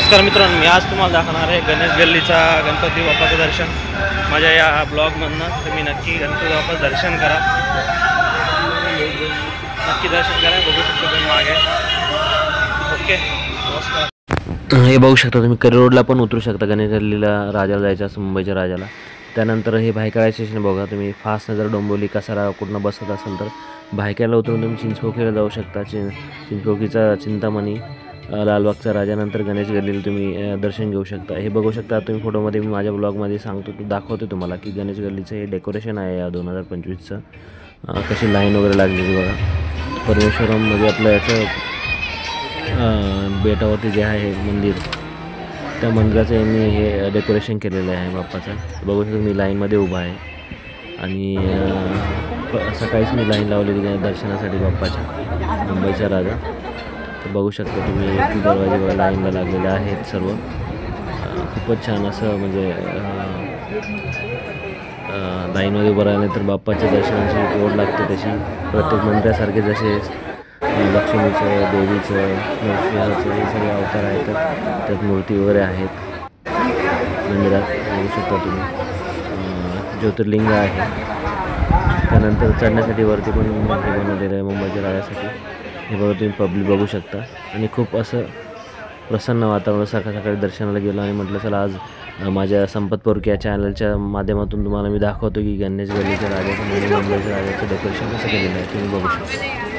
नमस्कार मित्रांनो, मी आज तुम्हाला दाखवणार आहे गणेश गल्लीचा गणपती बाप्पाचं दर्शन. माझ्या या ब्लॉगमधनं तुम्ही नक्की गणपती बाप्पाचं दर्शन करा. नक्की दर्शन करा. बघू शकता तुम्ही मागे. ओके, नमस्कार. हे बघू शकता तुम्ही करी रोडला पण उतरू शकता. गणेश गल्लीला राजाला जायचं असं मुंबईच्या राजाला. त्यानंतर हे भायखळा स्टेशन बघा तुम्ही. फास्ट नजर डोंबिवली कसारा कुठनं बसत असेल तर भायखळ्याला उतरून तुम्ही चिंचपोखीला जाऊ शकता. चिंचपोखीचा चिंतामणी, लालबागचा राजा, नंतर गणेश गल्लीला तुम्ही दर्शन घेऊ शकता. हे बघू शकता तुम्ही फोटोमध्ये. मी माझ्या ब्लॉगमध्ये सांगतो दाखवतो तुम्हाला की गणेश गल्लीचं हे डेकोरेशन आहे या 2025चं. कशी लाईन वगैरे लागलेली बघा. परमेश्वरम म्हणजे आपलं याचं बेटावरती जे आहे मंदिर, त्या मंदिराचं यांनी हे डेकोरेशन केलेलं आहे बाप्पाचं. बघू शकता मी लाईनमध्ये उभा आहे आणि सकाळीच मी लाईन लावलेली दर्शनासाठी बाप्पाच्या, मुंबईचा राजा. बघू शकता तुम्ही दरवाजे बघा लाईनला लागलेले आहेत सर्व. खूपच छान असं म्हणजे लाईनमध्ये उभं राहिलं तर बाप्पाच्या दर्शनाची ओढ लागते तशी. प्रत्येक मंदिरासारखे जसे लक्ष्मीचं, देवीचं, नरसिंहाचं हे सगळे अवतार आहेत, त्यात मूर्ती वगैरे आहेत मंदिरात. बघू शकता तुम्ही ज्योतिर्लिंग आहे. त्यानंतर चढण्यासाठी वरती पण हे बनवलेलं आहे मुंबईच्या राजासाठी. हे बघा तुम्ही पब्लिक बघू शकता आणि खूप असं प्रसन्न वातावरण. सकाळी दर्शनाला गेलो आणि म्हटलं चला आज माझ्या संपत पोरके या चॅनलच्या माध्यमातून तुम्हाला मी दाखवतो की गणेश गल्लीच्या राजाचं, मुंबईच्या राजाचं डेकोरेशन कसं केलेलं आहे तुम्ही बघू शकता.